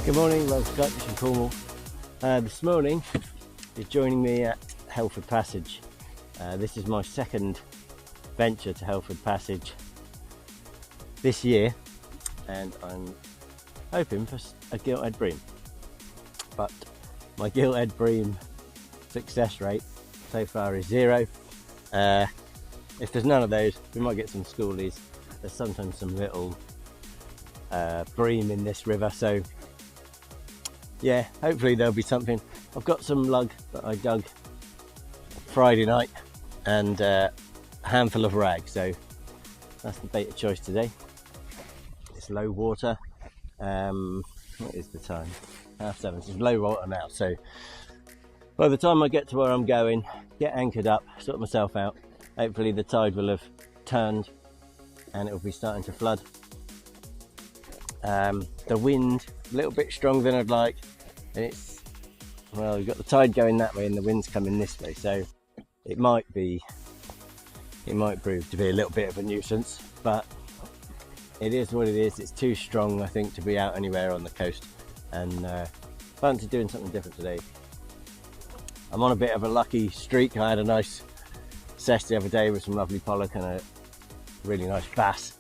Good morning, welcome to Kayak from Cornwall. This morning is joining me at Helford Passage. This is my second venture to Helford Passage this year, and I'm hoping for a Gilthead Bream. But my Gilthead Bream success rate so far is 0. If there's none of those, we might get some schoolies. There's sometimes some little bream in this river, so yeah, hopefully there'll be something. I've got some lug that I dug Friday night and a handful of rag, so that's the bait of choice today. It's low water. What is the time? 7:30. It's low water now, so by the time I get to where I'm going, get anchored up, sort myself out, hopefully the tide will have turned and it will be starting to flood. The wind a little bit stronger than I'd like, and it's, well, we've got the tide going that way and the wind's coming this way, so it might prove to be a little bit of a nuisance, but it is what it is. It's too strong, I think, to be out anywhere on the coast, and fancy doing something different today. I'm on a bit of a lucky streak. I had a nice sesh the other day with some lovely pollock and a really nice bass,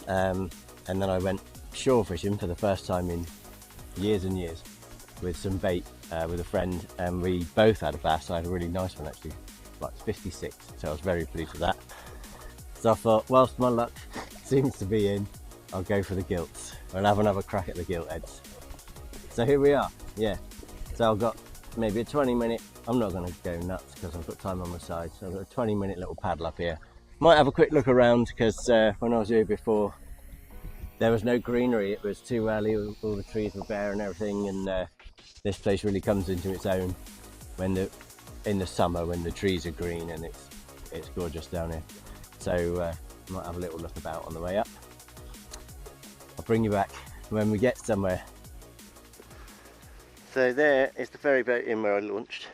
and then I went shore fishing for the first time in years and years with some bait with a friend, and we both had a bass. I had a really nice one actually, like 56, so I was very pleased with that. So I thought, whilst my luck seems to be in, I'll go for the gilts. I'll have another crack at the giltheads. So here we are. Yeah, so I've got maybe a 20-minute, I'm not going to go nuts because I've got time on my side, so I've got a 20-minute little paddle up here. Might have a quick look around because when I was here before there was no greenery. It was too early, all the trees were bare and everything, and this place really comes into its own when in the summer when the trees are green, and it's gorgeous down here. So might have a little look about on the way up. I'll bring you back when we get somewhere. So there is the ferry boat in where I launched,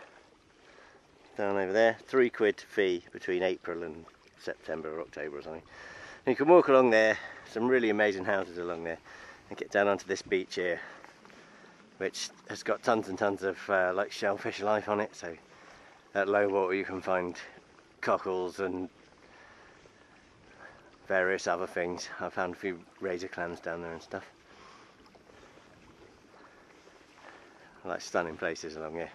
down over there. £3 fee between April and September or October or something. And you can walk along there, some really amazing houses along there, and get down onto this beach here, which has got tons and tons of like shellfish life on it. So at low water you can find cockles and various other things. I found a few razor clams down there and stuff. Like stunning places along here.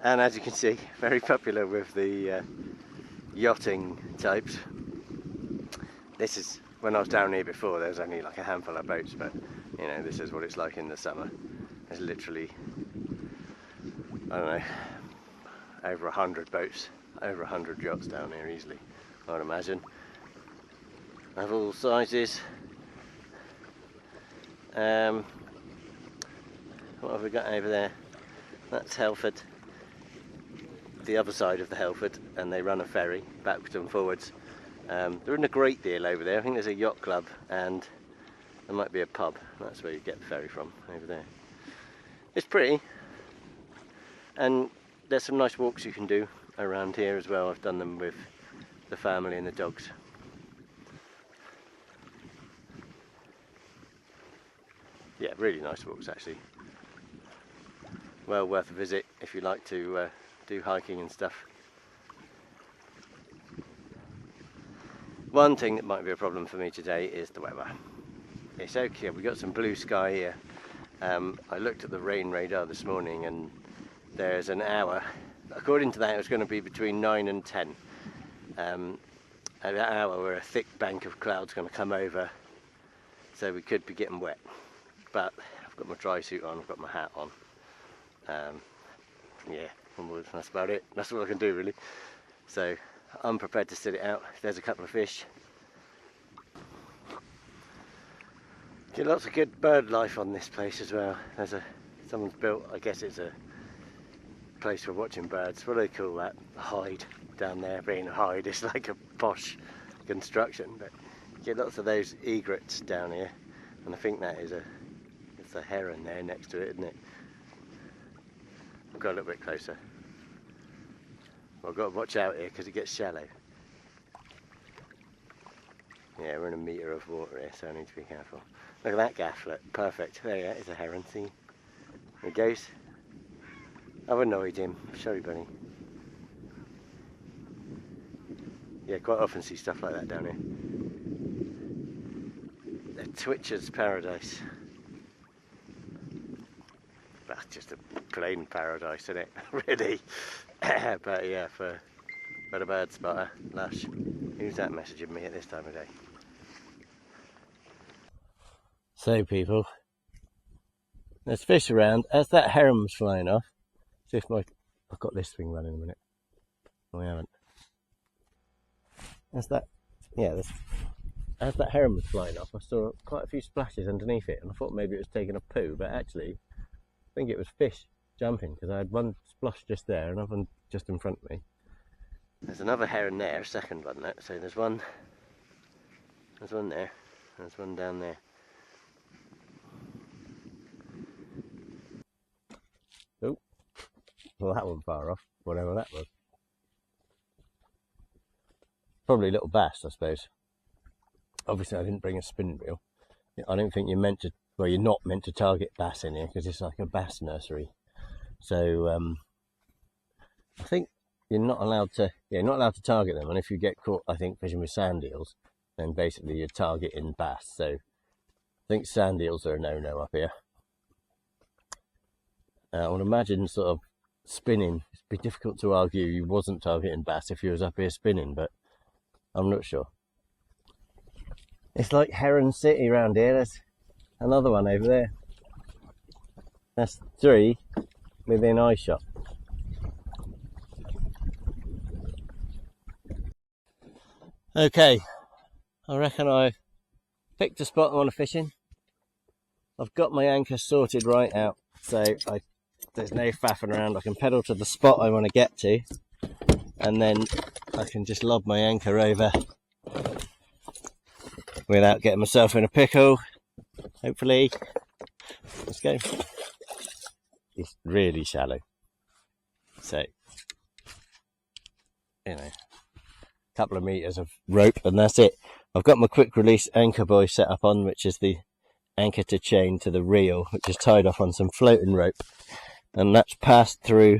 And as you can see, very popular with the yachting types. This is, when I was down here before, there was only like a handful of boats, but you know, this is what it's like in the summer. There's literally, I don't know, over 100 boats, over 100 yachts down here easily, I would imagine, of all sizes. What have we got over there? That's Helford, the other side of the Helford, and they run a ferry backwards and forwards. There isn't a great deal over there. I think there's a yacht club and there might be a pub. That's where you get the ferry from, over there. It's pretty, and there's some nice walks you can do around here as well. I've done them with the family and the dogs. Yeah, really nice walks actually. Well worth a visit if you like to do hiking and stuff. One thing that might be a problem for me today is the weather. It's okay, we've got some blue sky here. I looked at the rain radar this morning and there's an hour. According to that, it was going to be between 9 and 10. At that hour where a thick bank of clouds going to come over, so we could be getting wet. But I've got my dry suit on, I've got my hat on. Yeah, and that's about it. That's all I can do really. So I'm prepared to sit it out. If there's a couple of fish. Get lots of good bird life on this place as well. Someone's built, I guess it's a place for watching birds. What do they call that? A hide down there. Being a hide, it's like a posh construction, but you get lots of those egrets down here, and I think that is it's a heron there next to it, isn't it? I've got a little bit closer. Well, I've got to watch out here because it gets shallow. Yeah, we're in a metre of water here, so I need to be careful. Look at that gaff, look, perfect. There you go, it's a heron, see? There it goes. I've annoyed him, sorry buddy. Yeah, quite often see stuff like that down here. A twitcher's paradise. That's just a plain paradise, isn't it? Really? But yeah, for a bird spotter, lush. Who's that messaging me at this time of day? So people, there's fish around. As that heron was flying off, see if I've got this thing running in a minute. No, I haven't. As that heron was flying off, I saw quite a few splashes underneath it, and I thought maybe it was taking a poo, but actually I think it was fish jumping, because I had one splosh just there, another one just in front of me. There's another heron there, a second one there. So there's one there, there's one down there. Oh, well that one far off, whatever that was. Probably a little bass, I suppose. Obviously I didn't bring a spinning reel. I don't think you're meant to, well, you're not meant to target bass in here because it's like a bass nursery. So I think you're not allowed to target them, and if you get caught, I think, fishing with sand eels, then basically you're targeting bass. So I think sand eels are a no-no up here. I would imagine sort of spinning, it'd be difficult to argue you wasn't targeting bass if you was up here spinning, but I'm not sure. It's like Heron City around here. There's another one over there. That's 3 within eye shot. Okay, I reckon I've picked a spot I want to fish in. I've got my anchor sorted right out, so there's no faffing around. I can pedal to the spot I want to get to, and then I can just lob my anchor over without getting myself in a pickle, hopefully. Let's go. It's really shallow, so, you know, a couple of meters of rope and that's it. I've got my quick release anchor buoy set up on, which is the anchor to chain to the reel, which is tied off on some floating rope, and that's passed through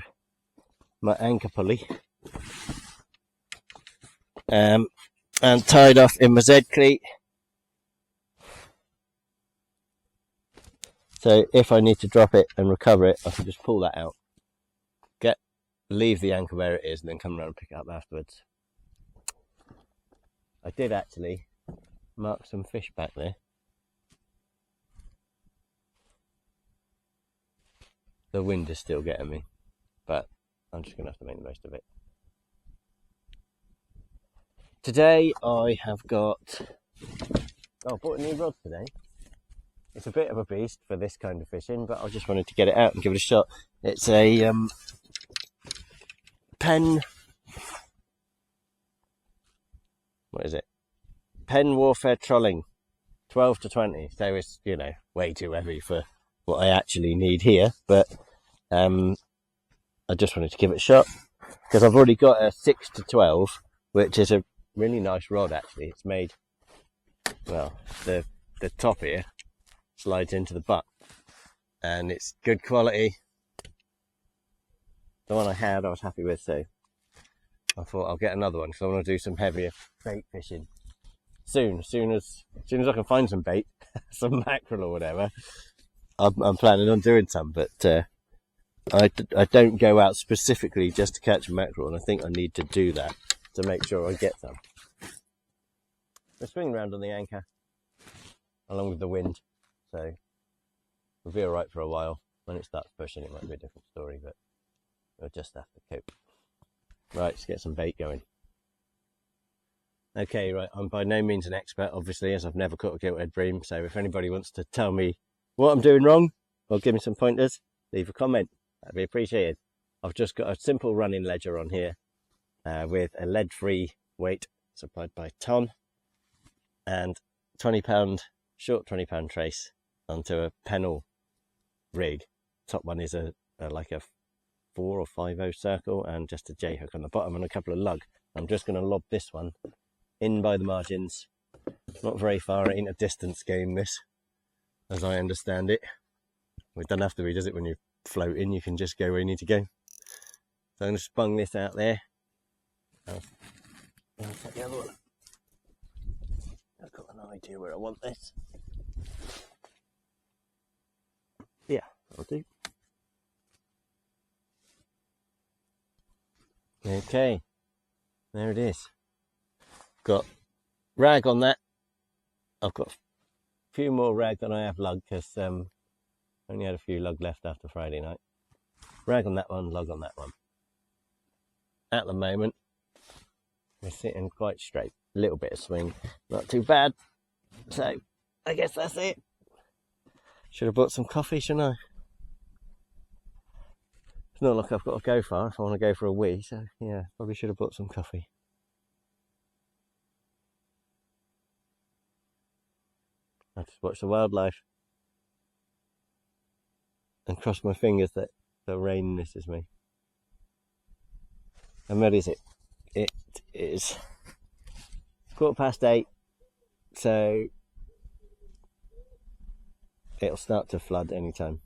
my anchor pulley and tied off in my Z cleat. So if I need to drop it and recover it, I can just pull that out, leave the anchor where it is, and then come around and pick it up afterwards. I did actually mark some fish back there. The wind is still getting me, but I'm just going to have to make the most of it. Today I have got, I bought a new rod today. It's a bit of a beast for this kind of fishing, but I just wanted to get it out and give it a shot. It's a Penn, what is it? Penn Warfare Trolling, 12 to 20. So it's, you know, way too heavy for what I actually need here, but I just wanted to give it a shot because I've already got a 6 to 12, which is a really nice rod actually. It's made, well, the top here slides into the butt and it's good quality. The one I had I was happy with, so I thought I'll get another one because I want to do some heavier bait fishing soon. As soon as I can find some bait, some mackerel or whatever, I'm planning on doing some, but I don't go out specifically just to catch a mackerel, and I think I need to do that to make sure I get some. We're swinging around on the anchor along with the wind, so we'll be alright for a while. When it starts pushing it might be a different story, but We'll just have to cope. Right, let's get some bait going. Okay, right, I'm by no means an expert, obviously, as I've never caught a Gilthead Bream, so if anybody wants to tell me what I'm doing wrong, or give me some pointers, leave a comment. That'd be appreciated. I've just got a simple running ledger on here with a lead-free weight supplied by Tom and £20, short £20 trace onto a pennel rig. Top one is like a 4 or 5/0 circle and just a J hook on the bottom and a couple of lug. I'm just going to lob this one in by the margins, not very far. It ain't a distance game this, as I understand it. It doesn't have to be, does it? When you float in, you can just go where you need to go. So I'm going to spung this out there. I'll take the other one. I've got an idea where I want this. Yeah, that'll do. Okay, there it is. Got rag on that. I've got a few more rag than I have lug because only had a few lug left after Friday night. Rag on that one, lug on that one. At the moment, we're sitting quite straight. A little bit of swing, not too bad. So, I guess that's it. Should have bought some coffee, shouldn't I? It's not like I've got to go far if I want to go for a wee, so yeah, probably should have bought some coffee. I just watch the wildlife and cross my fingers that the rain misses me. And what is it? It is 8:15, so it'll start to flood anytime.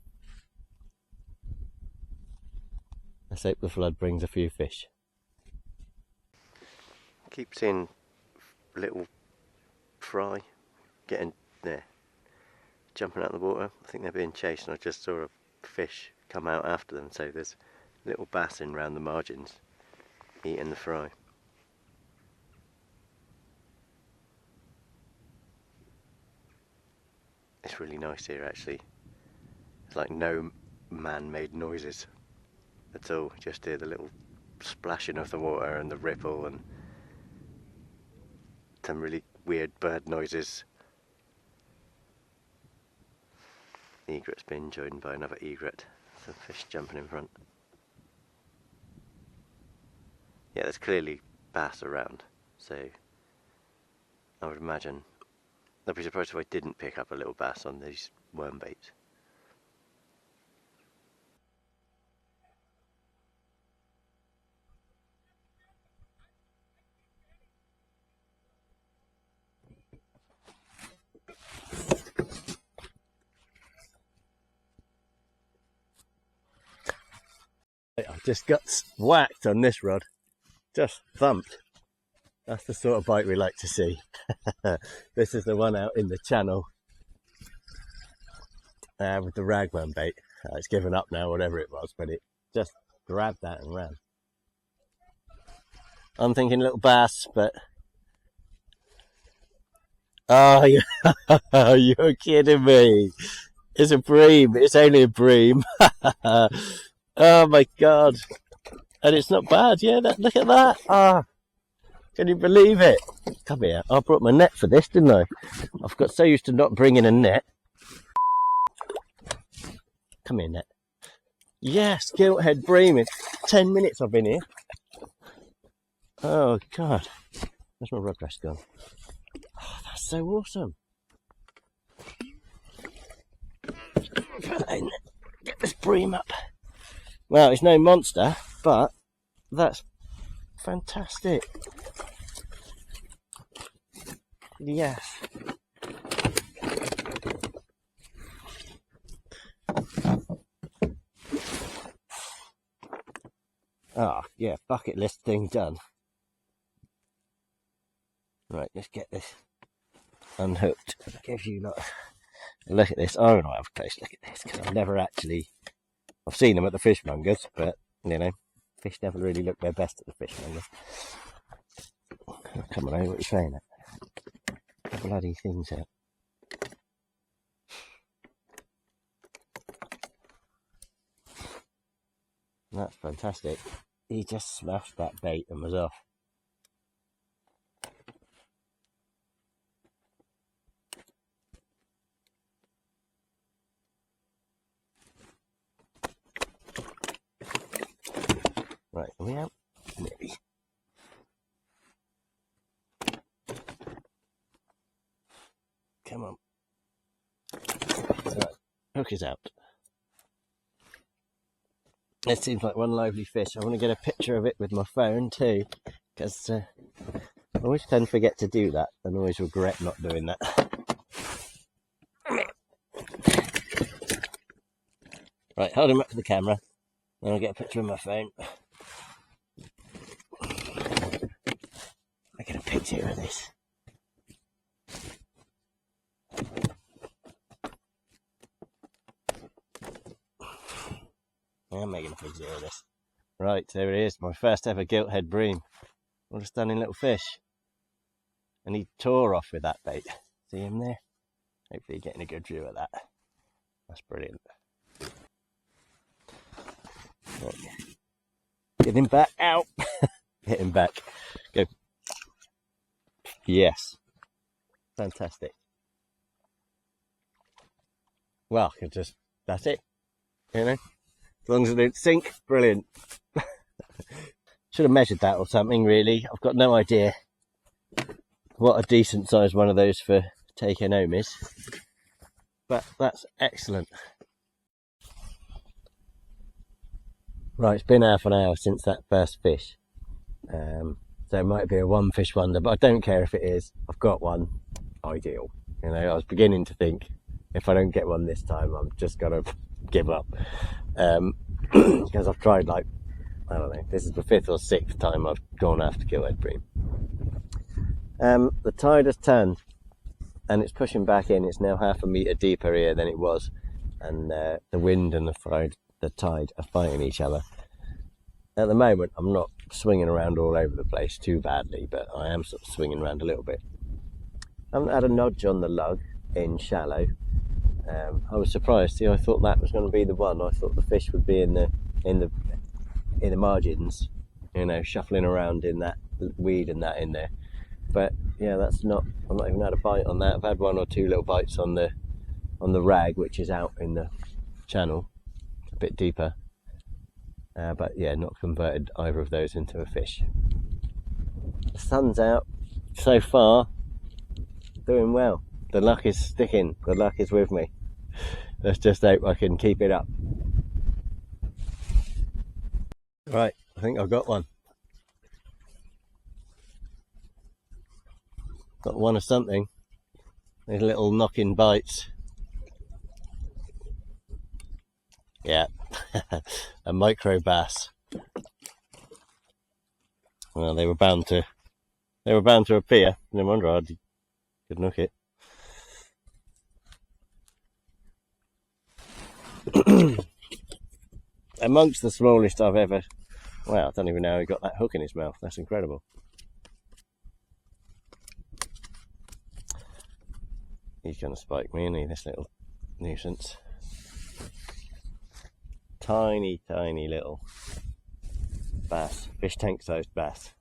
Let's hope the flood brings a few fish. Keep seeing little fry getting there, jumping out of the water. I think they're being chased, and I just saw a fish come out after them, so there's little bass in round the margins eating the fry. It's really nice here actually. It's like no man-made noises at all, just hear the little splashing of the water and the ripple and some really weird bird noises. The egret's been joined by another egret. Some fish jumping in front. Yeah, there's clearly bass around, so I would imagine I'd be surprised if I didn't pick up a little bass on these worm baits. I've just got whacked on this rod, just thumped. That's the sort of bite we like to see. This is the one out in the channel with the ragworm bait. It's given up now, whatever it was, but it just grabbed that and ran. I'm thinking little bass, but oh, you're kidding me. It's a bream. It's only a bream. Oh my god. And it's not bad, yeah, look at that. Ah, can you believe it? Come here. I brought my net for this, didn't I? I've got so used to not bringing a net. Come here, net. Yes, Gilthead Bream. In 10 minutes I've been here. Oh god. Where's my rod rest gone? Oh, that's so awesome. Get this bream up. Well, it's no monster, but that's fantastic. Yes. Oh, yeah, bucket list thing done. Right, let's get this unhooked. Give you lot a look at this. I don't know, have a close look at this because I've seen them at the fishmongers, but you know, fish never really look their best at the fishmongers. Oh, come on, what are you saying? Bloody things out. That's fantastic. He just smashed that bait and was off. Right, are we out? Maybe. Come on. Right, hook is out. It seems like one lively fish. I want to get a picture of it with my phone too, because I always tend to forget to do that and always regret not doing that. Right, hold him up to the camera, then I'll get a picture of my phone. I get a picture of this. I'm making a picture of this. Right, there it is, my first ever Gilthead Bream. What a stunning little fish. And he tore off with that bait. See him there? Hopefully you're getting a good view of that. That's brilliant. Right. Get him back out. Get him back. Go. Yes. Fantastic. Well, that's it. You know? As long as it didn't sink, brilliant. Should have measured that or something, really. I've got no idea what a decent sized one of those for taking home is. But that's excellent. Right, it's been half an hour since that first fish. So it might be a one fish wonder, but I don't care if it is. I've got one. Ideal. You know, I was beginning to think, if I don't get one this time, I'm just going to give up. Because I've tried, like, I don't know, this is the 5th or 6th time I've gone after Gilthead Bream. The tide has turned and it's pushing back in. It's now half a metre deeper here than it was, and the wind and the tide are fighting each other. At the moment I'm not swinging around all over the place too badly, but I am sort of swinging around a little bit. I haven't had a nudge on the lug in shallow. I was surprised. See, I thought that was going to be the one. I thought the fish would be in the margins, you know, shuffling around in that weed and that in there. But yeah, that's not. I've not even had a bite on that. I've had one or two little bites on the rag, which is out in the channel, a bit deeper. But yeah, not converted either of those into a fish. The sun's out so far, doing well. The luck is sticking. The luck is with me. Let's just hope I can keep it up. Right, I think I've got one. Got one of something. These little knocking bites. Yeah, a micro bass. Well, they were bound to appear. No wonder I could knock it. Amongst the smallest I've ever. Wow, I don't even know how he got that hook in his mouth. That's incredible. He's going to spike me, isn't he, this little nuisance? Tiny, tiny little bass. Fish tank sized bass.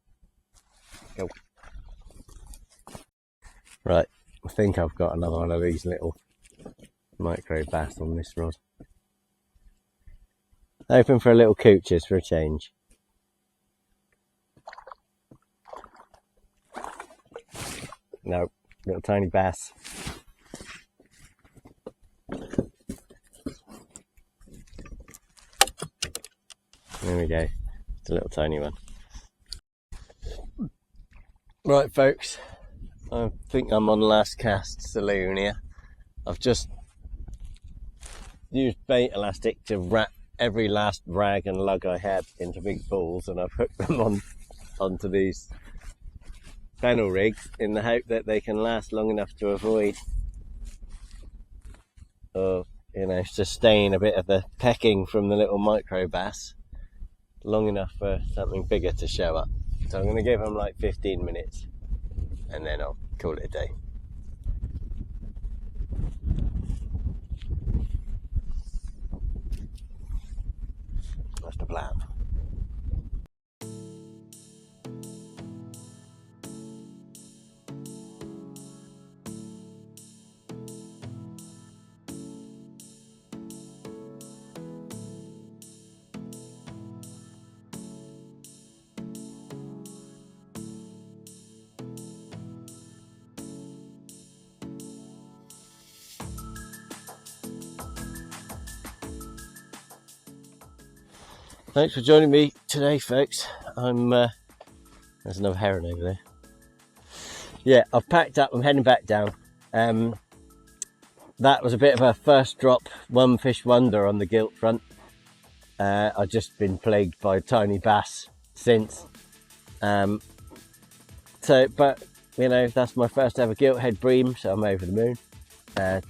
Go. Right, I think I've got another one of these little micro bass on this rod. Hoping for a little cooches for a change. No, little tiny bass. There we go. It's a little tiny one. Right, folks. I think I'm on last cast saloon here. I've just used bait elastic to wrap every last rag and lug I had into big balls, and I've hooked them onto these fennel rigs in the hope that they can last long enough to avoid, or you know, sustain a bit of the pecking from the little micro bass long enough for something bigger to show up. So I'm going to give them like 15 minutes and then I'll call it a day. That's the plan. Thanks for joining me today, folks. There's another heron over there. Yeah, I've packed up, I'm heading back down. That was a bit of a first drop, one fish wonder on the gilt front. I've just been plagued by tiny bass since. But you know, that's my first ever Gilthead Bream, so I'm over the moon. I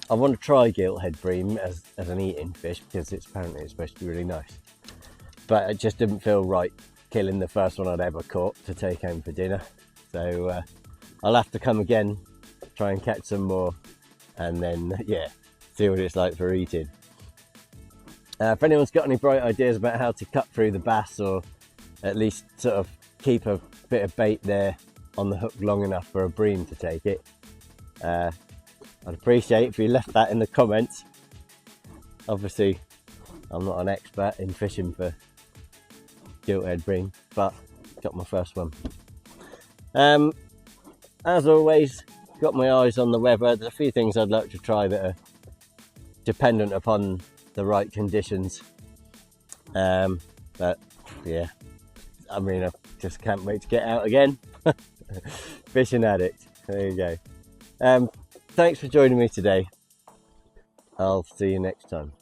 want to try Gilthead Bream as an eating fish because apparently it's supposed to be really nice. But it just didn't feel right killing the first one I'd ever caught to take home for dinner. So I'll have to come again, try and catch some more, and then yeah, see what it's like for eating. If anyone's got any bright ideas about how to cut through the bass, or at least sort of keep a bit of bait there on the hook long enough for a bream to take it, I'd appreciate if you left that in the comments. Obviously, I'm not an expert in fishing for Gilthead Bream, but got my first one. As always, got my eyes on the weather. There's a few things I'd like to try that are dependent upon the right conditions. But yeah, I mean, I just can't wait to get out again. Fishing addict. There you go. Thanks for joining me today. I'll see you next time.